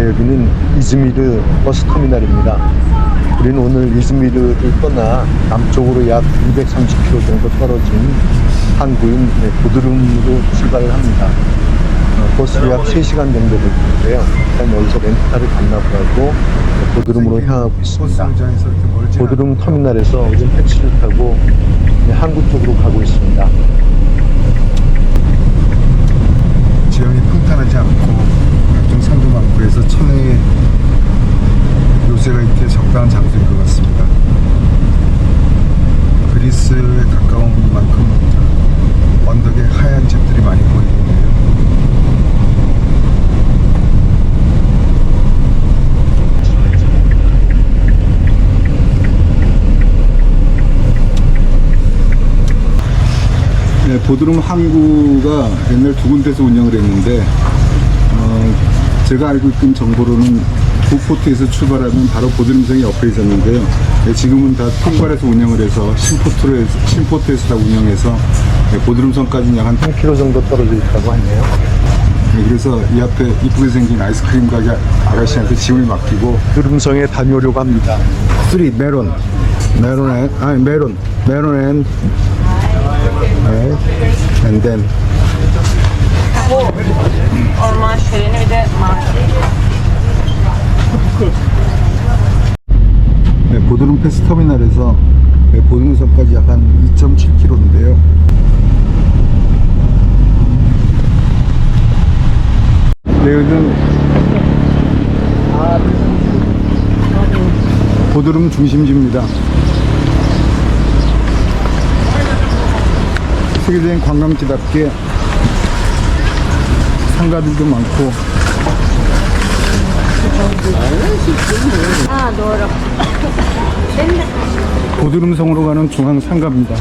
여기는 이즈미르 버스터미널입니다. 우리는 오늘 이즈미르를 떠나 남쪽으로 약 230km 정도 떨어진 항구인 보드룸으로 출발을 합니다. 버스로 약 3시간 정도 걸리는데요. 일단 여기서 렌트카를 반납하고 보드룸으로 향하고 있습니다. 보드룸 터미널에서 우리는 택시를 타고 항구 쪽으로 가고 있습니다. 지형이 평탄하지 않고 좀 산도 많고 해서 천혜의 요새가 있기에 적당한 장소인 것 같습니다. 그리스에 가까운 만큼 언덕에 하얀 집들이 많이 보이는데요. 네, 보드룸 항구가 옛날 두 군데서 운영을 했는데 제가 알고 있던 정보로는 구포트에서 출발하면 바로 보드룸성이 옆에 있었는데요. 네, 지금은 다 통발에서 운영을 해서 신포트에서 다 운영해서 보드룸성까지는 약 한 3km 정도 떨어져 있다고 하네요. 네, 그래서 이 앞에 이쁘게 생긴 아이스크림 가게 아가씨한테 짐을 맡기고 보드룸성에 다녀오려고 합니다. 3 메론 and then Orman şöleni bir de market. 네, 보드룸 패스 터미널에서 보드룸성까지 약 한 2.7km인데요. 네, 여기는 보드룸 중심지입니다. 세계적인 관광지답게 상가들도 많고 Ha doğru. 보드룸성으로 가는 중앙 상가입니다.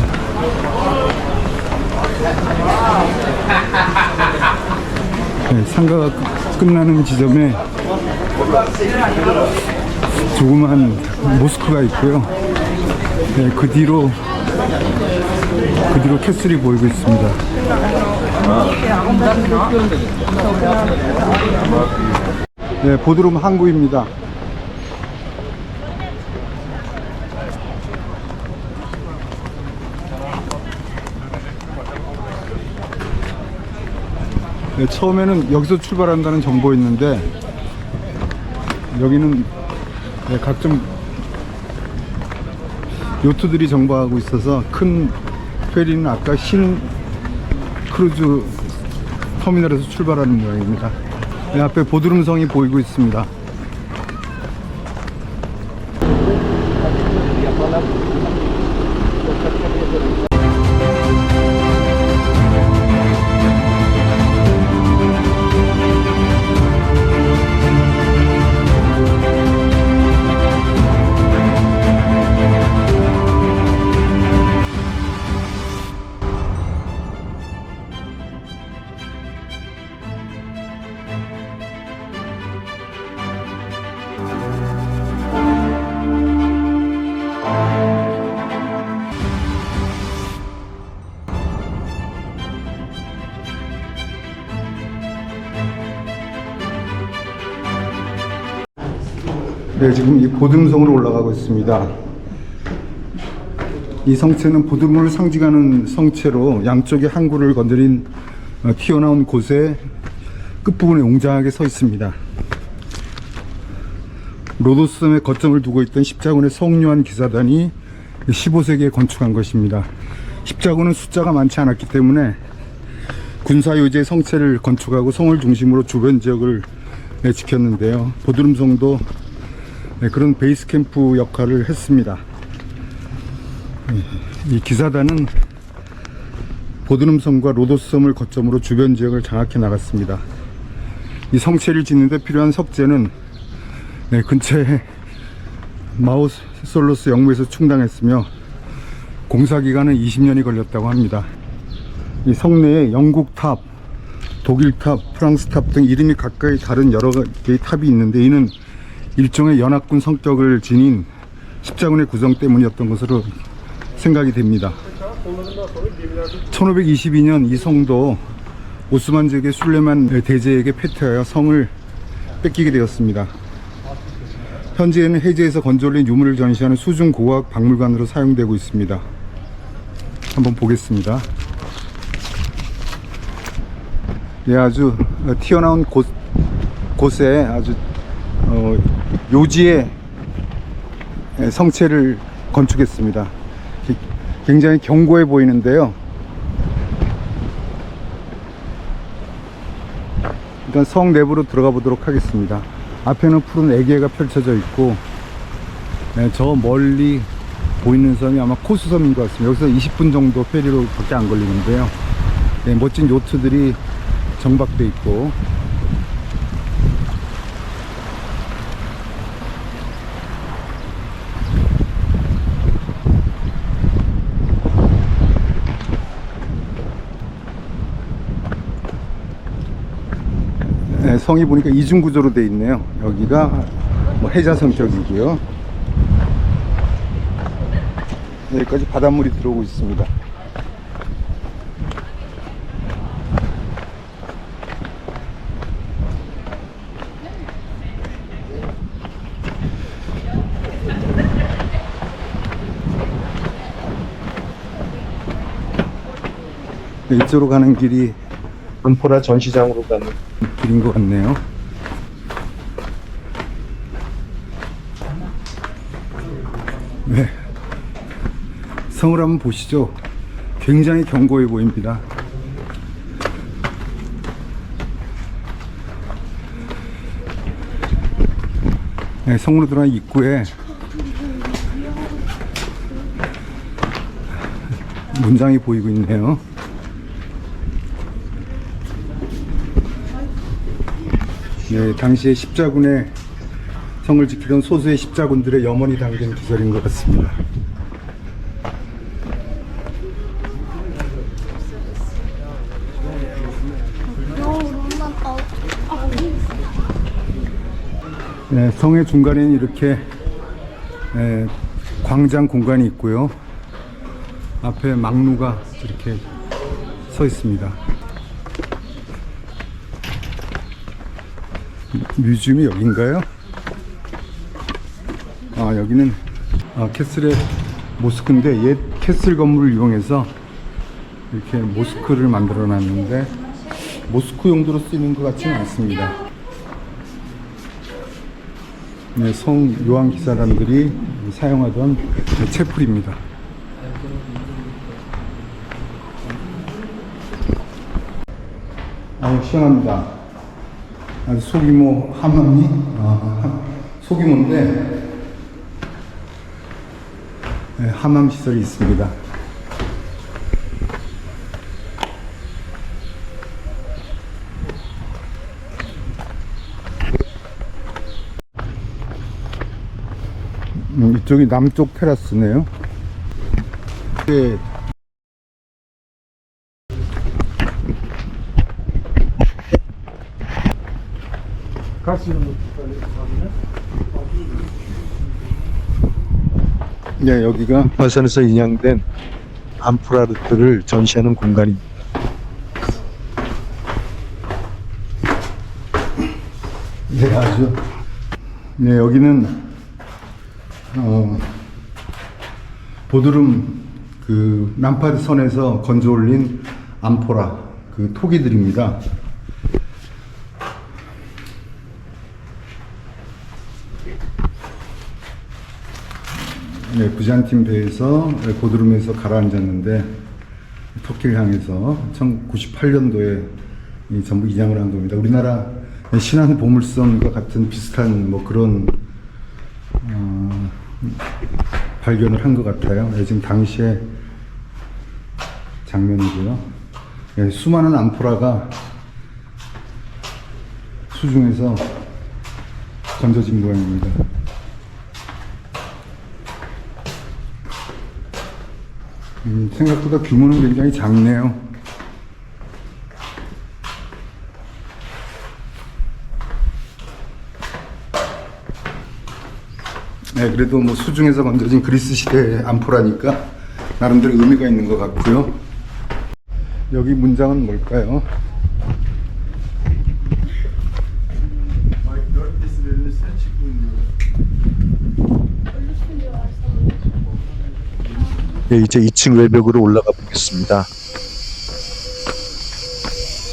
네, 상가가 끝나는 지점에 조그만 모스크가 있고요. 네, 그 뒤로 캐슬이 보이고 있습니다. 네, 보드룸 항구입니다. 네, 처음에는 여기서 출발한다는 정보였는데 여기는 각종 요트들이 정박하고 있어서 큰 페리는 아까 흰 크루즈 터미널에서 출발하는 모양입니다. 네, 앞에 보드룸성이 보이고 있습니다. 네, 지금 이 보드룸성으로 올라가고 있습니다. 이 성체는 보드룸을 상징하는 성체로 양쪽에 항구를 건드린 튀어나온 곳에 끝부분에 웅장하게 서 있습니다. 로도스섬에 거점을 두고 있던 십자군의 성류한 기사단이 15세기에 건축한 것입니다. 십자군은 숫자가 많지 않았기 때문에 군사요지의 성체를 건축하고 성을 중심으로 주변 지역을 지켰는데요. 보드룸성도 그런 베이스 캠프 역할을 했습니다. 이 기사단은 보드룸섬과 로도스섬을 거점으로 주변 지역을 장악해 나갔습니다. 이 성체를 짓는 데 필요한 석재는 근처에 마우솔로스 영무에서 충당했으며 공사 기간은 20년이 걸렸다고 합니다. 이 성내에 영국 탑, 독일 탑, 프랑스 탑 등 이름이 각각의 다른 여러 개의 탑이 있는데 이는 일종의 연합군 성격을 지닌 십자군의 구성 때문이었던 것으로 생각이 됩니다. 1522년 이 성도 오스만 제국의 술레만 대제에게 패퇴하여 성을 뺏기게 되었습니다. 현재는 해제에서 건져올린 유물을 전시하는 수중 고고학 박물관으로 사용되고 있습니다. 한번 보겠습니다. 예, 아주 튀어나온 곳에 아주 요지의 성체를 건축했습니다. 굉장히 견고해 보이는데요. 일단 성 내부로 들어가 보도록 하겠습니다. 앞에는 푸른 애기가 펼쳐져 있고, 저 멀리 보이는 섬이 아마 코스섬인 것 같습니다. 여기서 20분 정도 페리로 밖에 안 걸리는데요. 멋진 요트들이 정박돼 있고, 성이 보니까 이중 구조로 되어 있네요. 여기가 뭐 해자 성격이고요. 여기까지 바닷물이 들어오고 있습니다. 이쪽으로 가는 길이 안포라 전시장으로 가는 길인 것 같네요. 네, 성을 한번 보시죠. 굉장히 견고해 보입니다. 네, 성으로 들어간 입구에 문장이 보이고 있네요. 네, 당시에 십자군의 성을 지키던 소수의 십자군들의 염원이 담긴 기설인 것 같습니다. 네, 성의 중간에는 이렇게 광장 공간이 있고요. 앞에 막루가 이렇게 서 있습니다. 뮤지엄이 여긴가요? 여기는 캐슬의 모스크인데, 옛 캐슬 건물을 이용해서 이렇게 모스크를 만들어 놨는데 모스크 용도로 쓰이는 것 같지는 않습니다. 네, 성 요한 기사단들이 사용하던 채플입니다. 시원합니다. 아주 소규모 하맘이 소규모인데 하맘 시설이 있습니다. 이쪽이 남쪽 테라스네요. 네. 네, 여기가 화산에서 인양된 암프라르트를 전시하는 공간입니다. 네, 아주. 네, 여기는 보드름 그 람파드 선에서 건져 올린 암포라 그 토기들입니다. 네, 비잔틴 배에서 보드름에서 가라앉았는데 터키를 향해서 1998년도에 전부 인양을 한 겁니다. 우리나라 신안 보물선과 같은 비슷한 뭐 그런 발견을 한 것 같아요. 지금 당시의 장면이고요. 네, 수많은 암포라가 수중에서 건져진 모양입니다. 생각보다 규모는 굉장히 작네요. 네, 그래도 뭐 수중에서 건져진 그리스 시대의 암포라니까 나름대로 의미가 있는 것 같고요. 여기 문장은 뭘까요? 네, 이제 2층 외벽으로 올라가 보겠습니다.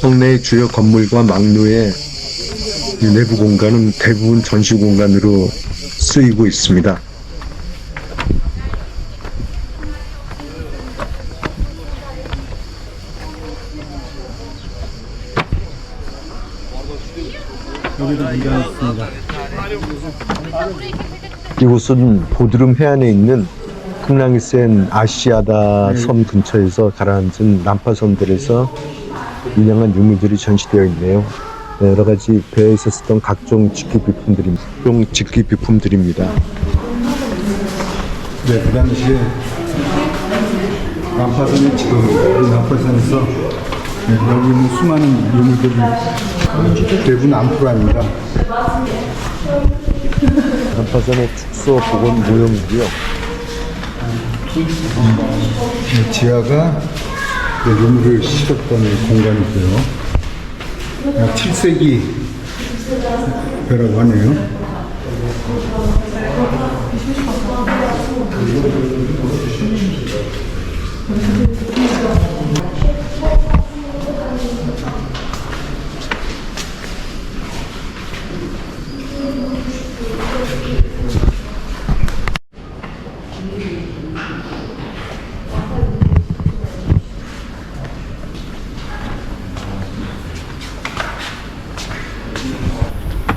성내의 주요 건물과 막루의 내부 공간은 대부분 전시 공간으로 쓰이고 있습니다. 여기도 문이 있습니다. 이곳은 보드름 해안에 있는 풍랑이센 아시아다 섬 근처에서 가라앉은 난파선들에서 운영한 유물들이 전시되어 있네요. 네, 여러 가지 배에서 쓰던 각종 직기비품들입니다. 네, 그 당시에 난파선에 지금 이 난파선에서 여기 있는 수많은 유물들이 대부분 암프라입니다. 난파선의 축소 복원 모형이고요. 지하가 유물을 실었던 공간이고요. 약 7세기 배라고 하네요.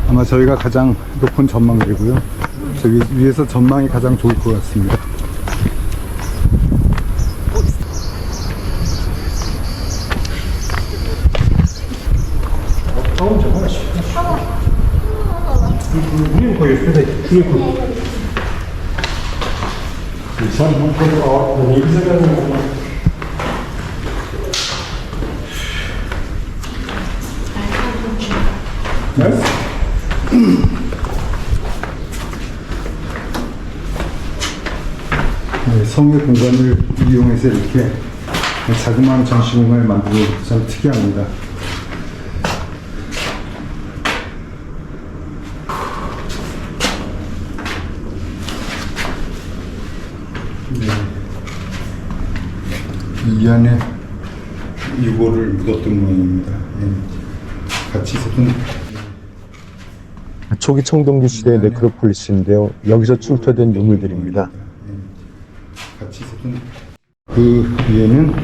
아마 저희가 가장 높은 전망대고요. 저 위에서 전망이 가장 좋을 것 같습니다. 네, 성의 공간을 이용해서 이렇게 자그마한 전시 공간을 만드는 것도 참 특이합니다. 네. 이 안에 유골을 묻었던 모양입니다. 네. 같이 있었던 초기 청동기 시대의 네크로폴리스인데요. 여기서 출토된 유물들입니다. 같이 있었던 그 위에는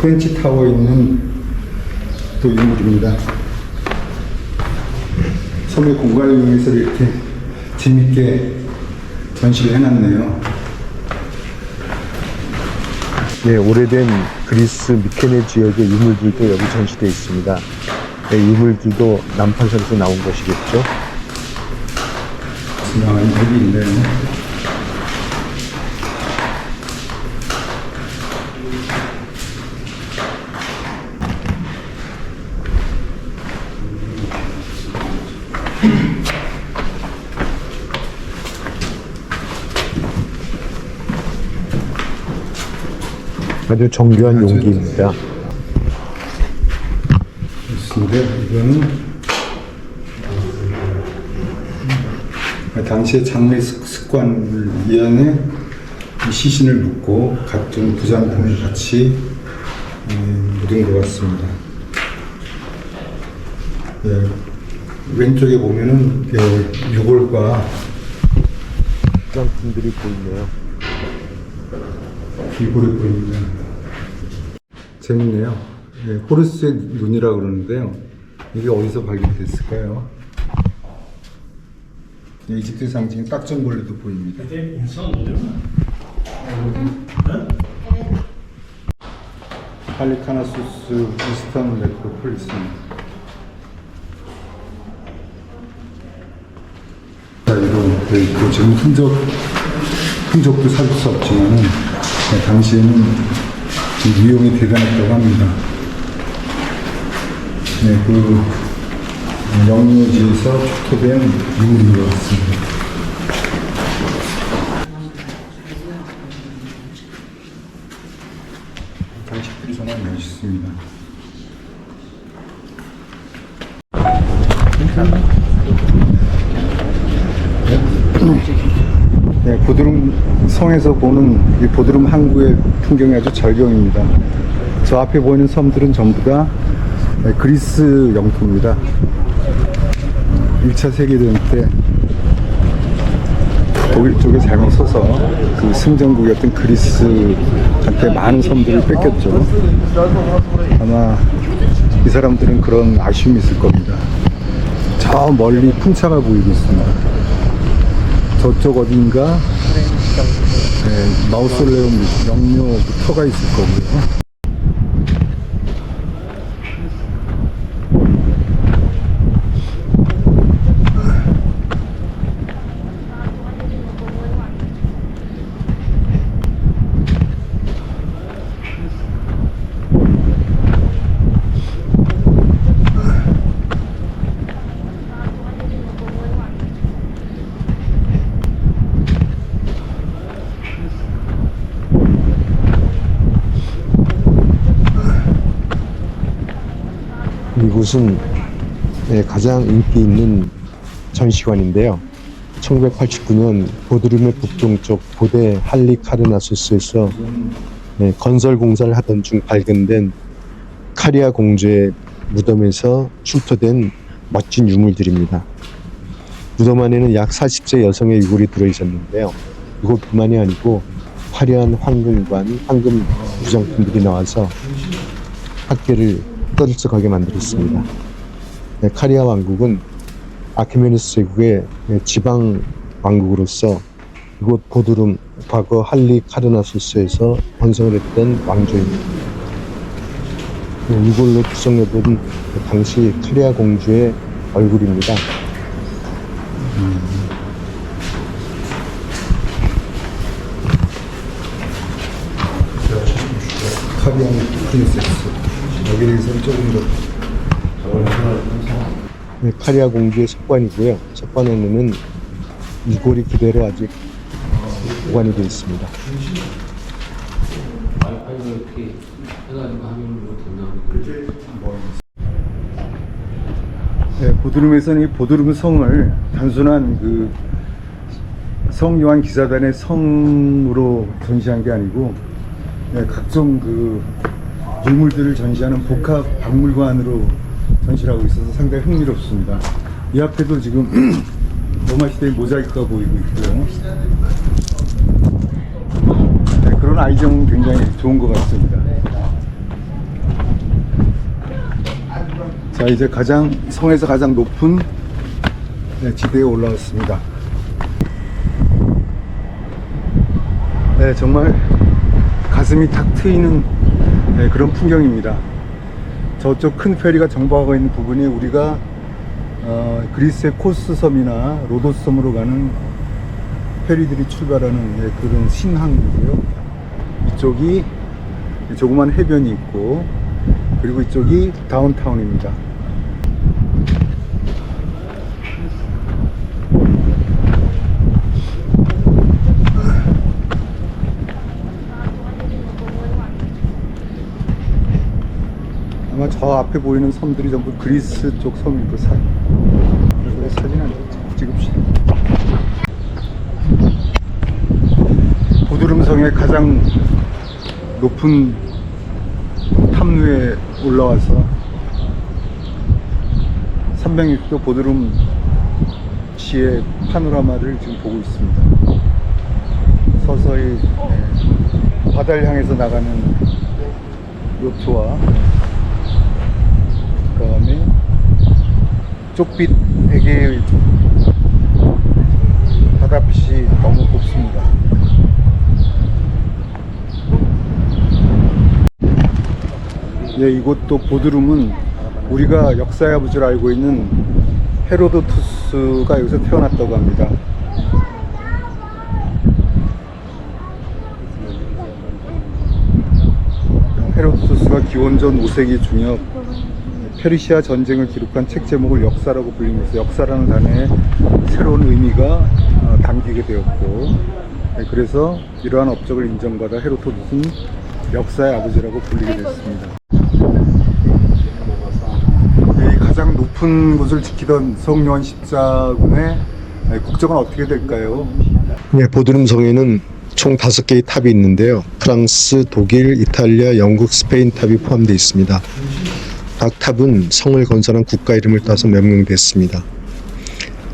프렌치 타워에 있는 또 유물입니다. 섬의 공간을 이용해서 이렇게 재밌게 전시를 해놨네요. 네, 오래된 그리스 미케네 지역의 유물들도 여기 전시되어 있습니다. 네, 유물들도 난파선에서 나온 것이겠죠. 지나가는 벽이 있네요. 아주 정교한 용기입니다. 좋습니다. 이거는 당시의 장례 습관을 위안해 이 시신을 묻고 각종 부장품을 같이 묻은 것 같습니다. 예, 왼쪽에 보면은 유골과 부장품들이 보이네요. 유골이 보입니다. 재밌네요. 예, 호르스의 눈이라고 그러는데요. 이게 어디서 발견됐을까요? 네, 이집트 상징 딱정벌레도 보입니다. 할리카나소스 이스턴 네크로폴리스입니다. 자, 이런 지금 흔적도 찾을 수 없지만은 당시에는 위용이 대단했다고 합니다. 네, 그 영유지에서 축토된 유물인 것 같습니다. 장식들이 정말 멋있습니다. 네, 보드룸 성에서 보는 이 보드룸 항구의 풍경이 아주 절경입니다. 저 앞에 보이는 섬들은 전부 다 그리스 영토입니다. 1차 세계대전 때 독일 쪽에 잘못 서서 그 승전국이었던 그리스한테 많은 섬들을 뺏겼죠. 아마 이 사람들은 그런 아쉬움이 있을 겁니다. 저 멀리 풍차가 보이고 있습니다. 저쪽 어딘가 마우솔레움 영묘 터가 있을 거고요. 이곳은 가장 인기 있는 전시관인데요. 1989년 보드룸의 북동쪽 고대 할리카르나소스에서 건설 공사를 하던 중 발견된 카리아 공주의 무덤에서 출토된 멋진 유물들입니다. 무덤 안에는 약 40세 여성의 유골이 들어있었는데요. 이것뿐만이 아니고 화려한 황금관, 황금 부장품들이 나와서 학계를 떠들썩하게 만들었습니다. 카리아 왕국은 아케메네스 제국의 지방 왕국으로서 이곳 보드룸, 과거 할리카르나소스에서 번성을 했던 왕조입니다. 이걸로 구성해본 당시 카리아 공주의 얼굴입니다. 카리아 프린세스. 여기에 대해서는 조금 더 카리아 공주의 석관이고요. 석관 안에는 이골이 그대로 아직 보관이 되어 있습니다. 보드룸에서는 이 보드룸 성을 단순한 그 성요한 기사단의 성으로 전시한 게 아니고 각종 그 유물들을 전시하는 복합 박물관으로 전시를 하고 있어서 상당히 흥미롭습니다. 이 앞에도 지금 로마 시대의 모자이크가 보이고 있고요. 그런 아이디어는 굉장히 좋은 것 같습니다. 자, 이제 성에서 가장 높은 지대에 올라왔습니다. 정말 가슴이 탁 트이는 그런 풍경입니다. 저쪽 큰 페리가 정박하고 있는 부분이 우리가 그리스의 코스 섬이나 로도스 섬으로 가는 페리들이 출발하는 그런 신항이고요. 이쪽이 조그만 해변이 있고, 그리고 이쪽이 다운타운입니다. 아마 저 앞에 보이는 섬들이 전부 그리스 쪽 섬일 거 사진 안 찍읍시다. 보드룸성의 가장 높은 탑루에 올라와서 360도 보드룸 시의 파노라마를 지금 보고 있습니다. 서서히 바다를 향해서 나가는 요트와 그 다음에 쪽빛 베개의 바다빛이 너무 곱습니다. 이곳도 보드룸은 우리가 역사의 아버지로 알고 있는 헤로도투스가 여기서 태어났다고 합니다. 헤로도투스가 기원전 5세기 중엽 페르시아 전쟁을 기록한 책 제목을 역사라고 불리면서 역사라는 단어에 새로운 의미가 담기게 되었고, 그래서 이러한 업적을 인정받아 헤로도투스는 역사의 아버지라고 불리게 됐습니다. 이 가장 높은 곳을 지키던 성요한 십자군의 국적은 어떻게 될까요? 네, 보드룸 성에는 총 5개의 탑이 있는데요. 프랑스, 독일, 이탈리아, 영국, 스페인 탑이 포함되어 있습니다. 각 탑은 성을 건설한 국가 이름을 따서 명명됐습니다.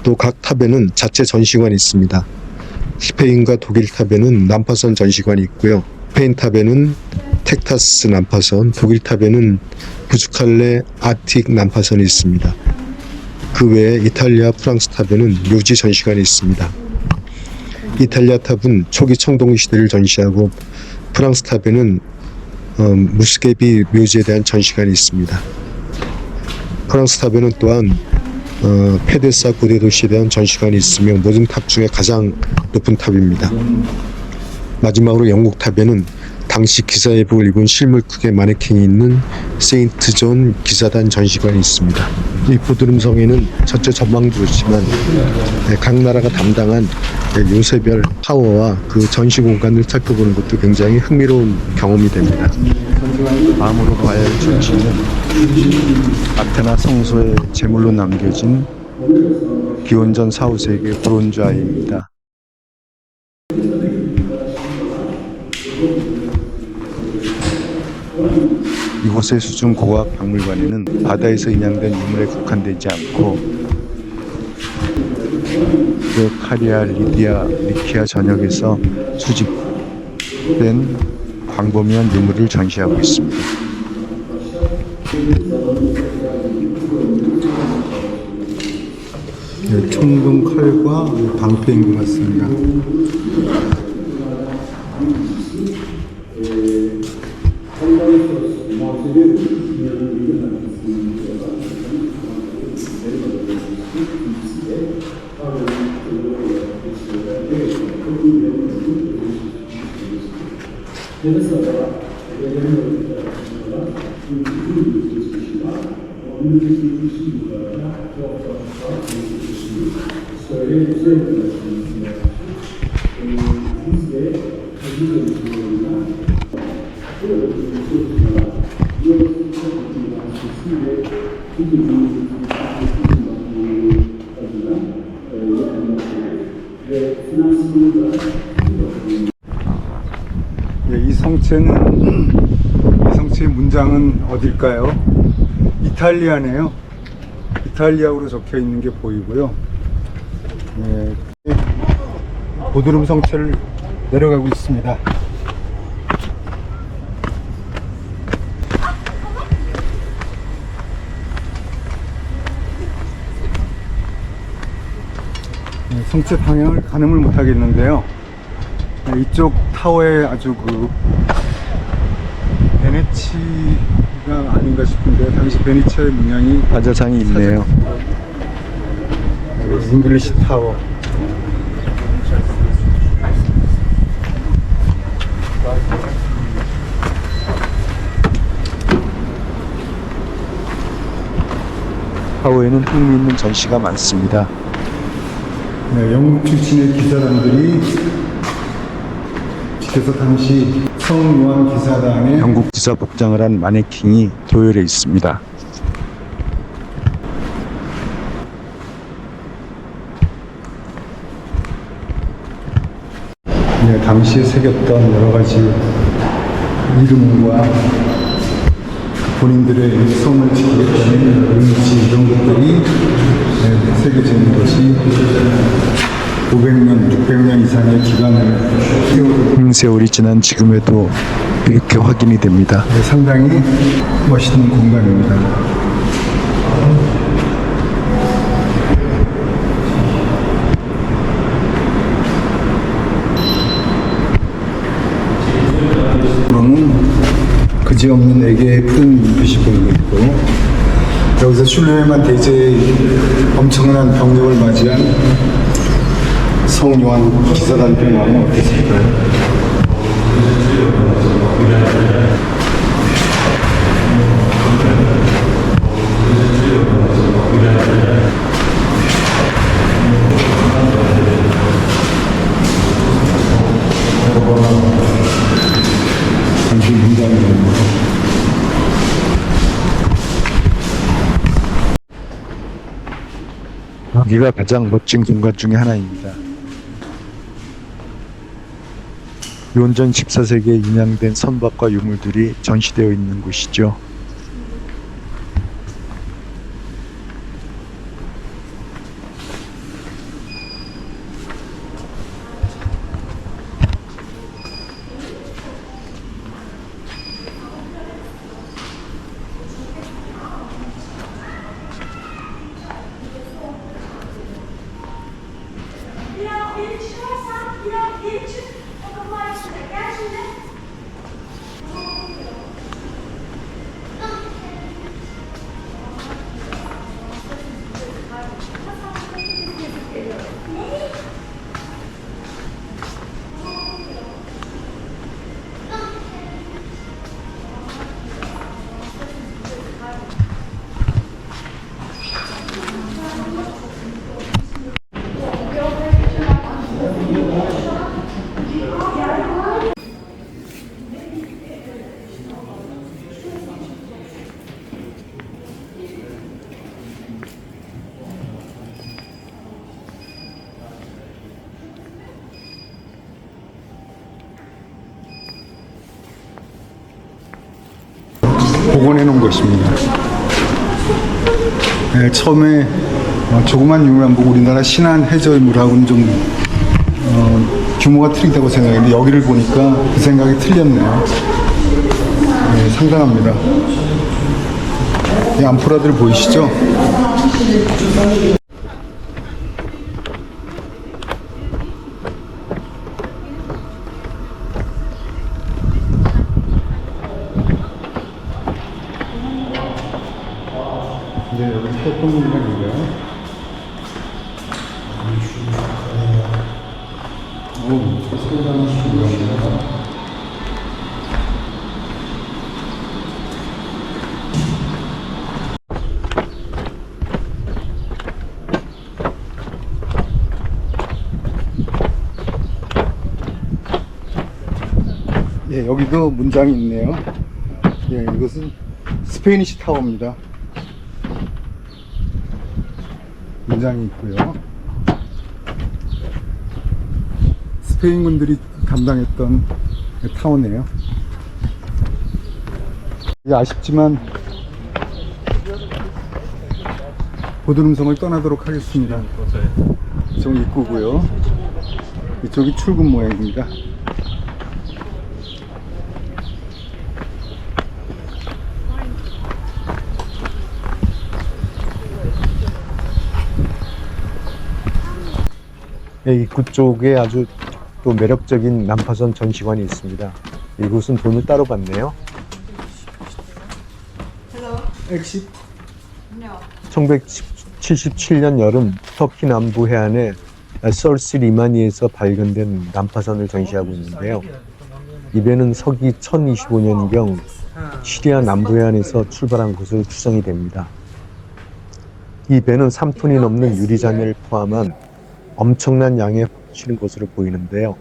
또 각 탑에는 자체 전시관이 있습니다. 스페인과 독일 탑에는 난파선 전시관이 있고요. 스페인 탑에는 텍사스 난파선, 독일 탑에는 부즈칼레 아틱 난파선이 있습니다. 그 외에 이탈리아, 프랑스 탑에는 묘지 전시관이 있습니다. 이탈리아 탑은 초기 청동 시대를 전시하고 프랑스 탑에는 무스게비 묘지에 대한 전시관이 있습니다. 프랑스 탑에는 또한 페데사 고대 도시에 대한 전시관이 있으며 모든 탑 중에 가장 높은 탑입니다. 마지막으로 영국 탑에는 당시 기사예복을 입은 실물 크기의 마네킹이 있는 세인트 존 기사단 전시관이 있습니다. 이 보드룸 성에는 전체 전망도 좋지만 각 나라가 담당한 요새별 타워와 그 전시 공간을 살펴보는 것도 굉장히 흥미로운 경험이 됩니다. 다음으로 봐야 할 전시는 아테나 성소의 제물로 남겨진 기원전 4, 5세기의 브론즈 아이입니다. 이곳의 수중고고학 박물관에는 바다에서 인양된 유물에 국한되지 않고 카리아, 리디아, 리키아 전역에서 수집된 광범위한 유물을 전시하고 있습니다. 네, 청동 칼과 방패인 것 같습니다. 이 성체의 문장은 어딜까요? 이탈리아네요. 이탈리아어로 적혀 있는 게 보이고요. 보드룸 성체를 내려가고 있습니다. 성체 방향을 가늠을 못 하겠는데요. 이쪽 타워에 아주 베네치가 아닌가 싶은데 당시 베네치아의 문양이 반자장이 있네요. 잉글리시 타워. 타워에는 흥미있는 전시가 많습니다. 네, 영국 출신의 기사단들이 그래서 당시 성요한 기사단의 영국 기사 복장을 한 마네킹이 도열해 있습니다. 네, 당시에 새겼던 여러 가지 이름과 본인들의 성을 지키겠다는 의지 이런 것들이 새겨져 있는 것이 500년, 600년 이상의 기간을 세월이 지난 지금에도 이렇게 확인이 됩니다. 상당히 멋있는 공간입니다. 그로는 그지없는 애기의 푸른 빛이 보이고 있고, 여기서 슐레만 대제의 엄청난 병력을 맞이한 성요한 기사단의 마음은 어땠을까요? 당시 문장입니다. 여기가 가장 멋진 공간 중에 하나입니다. 유원전 14세기에 인양된 선박과 유물들이 전시되어 있는 곳이죠. Biraz geri çıkarsan, biraz geri çık. O kapılar üstüne. Gel şimdi. 복원해 놓은 것입니다. 네, 처음에 조그만 유물만 보고 우리나라 신안 해저물하고는 좀 규모가 틀리다고 생각했는데 여기를 보니까 그 생각이 틀렸네요. 네, 상당합니다. 이 암포라들 보이시죠? 네, 여기 태권도장인가요? 오, 소장이 중요합니다. 예, 여기도 문장이 있네요. 예, 이것은 스페니시 타워입니다. 문장이 있고요. 스페인군들이 감당했던 타워네요. 예, 아쉽지만 보드름성을 떠나도록 하겠습니다. 이쪽 입구고요. 이쪽이 출근 모양입니다. 입구 쪽에 아주 또 매력적인 난파선 전시관이 있습니다. 이곳은 돈을 따로 받네요. 엑시 1977년 여름 터키 남부 해안의 설시 리마니에서 발견된 난파선을 전시하고 있는데요. 이 배는 서기 1025년경 시리아 남부 해안에서 출발한 것으로 추정이 됩니다. 이 배는 3톤이 넘는 유리잔해를 포함한 엄청난 양의 실은 것으로 보이는데요.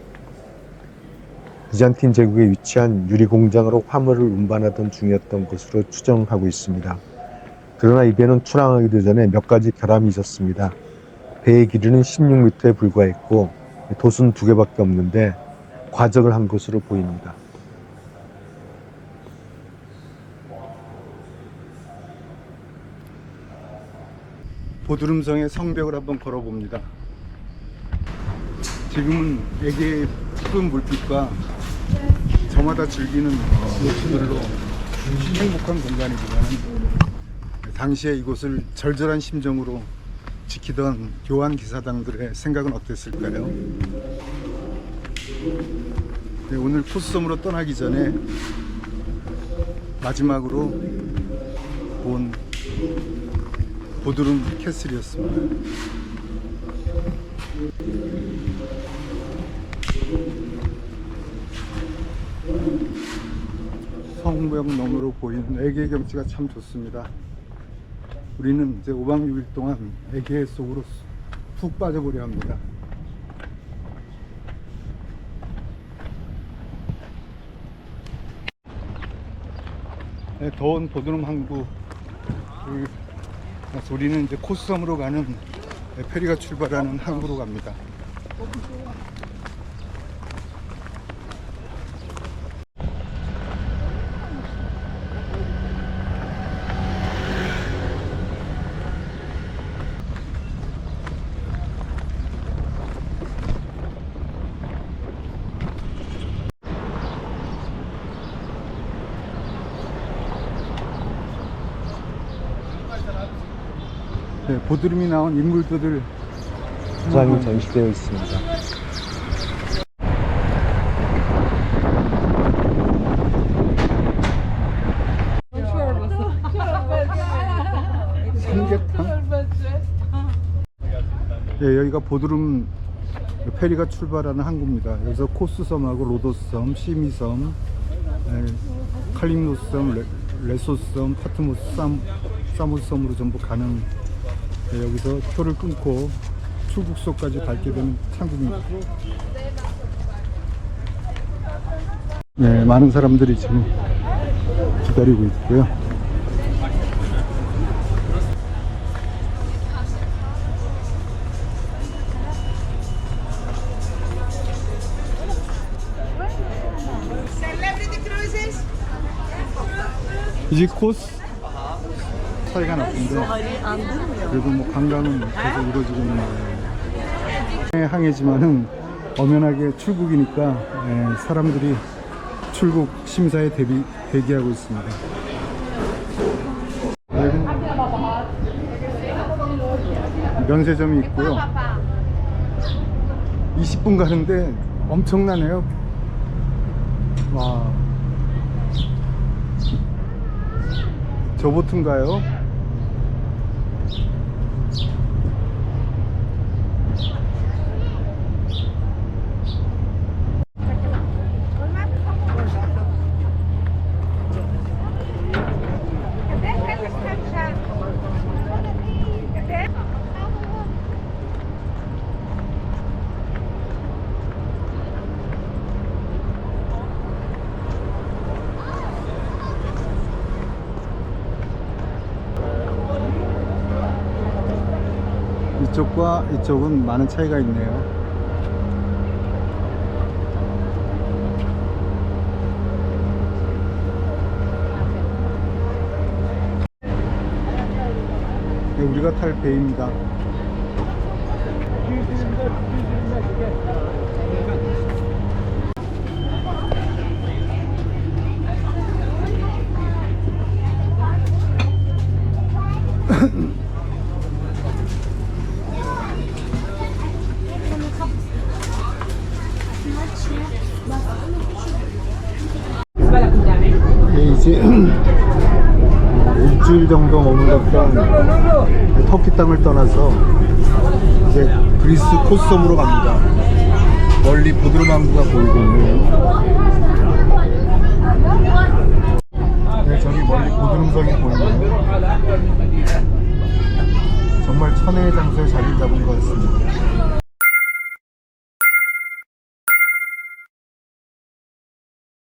비잔틴 제국에 위치한 유리공장으로 화물을 운반하던 중이었던 것으로 추정하고 있습니다. 그러나 이 배는 출항하기도 전에 몇 가지 결함이 있었습니다. 배의 길이는 16m에 불과했고 돛은 2개밖에 없는데 과적을 한 것으로 보입니다. 보드름성의 성벽을 한번 걸어봅니다. 지금은 애기의 푸른 물빛과 저마다 즐기는 노트들로 행복한 공간이지만 당시에 이곳을 절절한 심정으로 지키던 교환 기사단들의 생각은 어땠을까요? 네, 오늘 코스섬으로 떠나기 전에 마지막으로 본 보드름 캐슬이었습니다. 성벽 너머로 보이는 에게 경치가 참 좋습니다. 우리는 이제 5박 6일 동안 에게 속으로 푹 빠져보려 합니다. 네, 더운 보드름 항구. 우리는 이제 코스섬으로 가는 페리가 출발하는 항구로 갑니다. 네, 보드름이 나온 인물들을 장이 전시되어 있습니다. 삼계탕? 예, 여기가 보드름 페리가 출발하는 항구입니다. 여기서 코스섬하고 로도스섬, 시미섬, 칼림노스섬, 레소스섬, 파트모스, 사모스섬으로 전부 가는, 여기서 표를 끊고 출국소까지 밟게 되는 항구입니다. 네, 많은 사람들이 지금 기다리고 있고요. 이제 코스 차이가 났는데 그래도 뭐 관광은 계속 이루어지고 있는 거예요. 항해지만은 엄연하게 출국이니까 사람들이 출국 심사에 대기하고 있습니다. 여기는 면세점이 있고요. 20분 가는데 엄청나네요. 와, 저 보트인가요? 이쪽과 이쪽은 많은 차이가 있네요. 네, 우리가 탈 배입니다. 네, 이제 일주일 정도 머물렀던 터키 땅을 떠나서 이제 그리스 코스섬으로 갑니다. 멀리 보드름 항구가 보이고 있네요. 네, 저기 멀리 보드름성이 보이네요. 정말 천혜의 장소에 자리를 잡은 것 같습니다.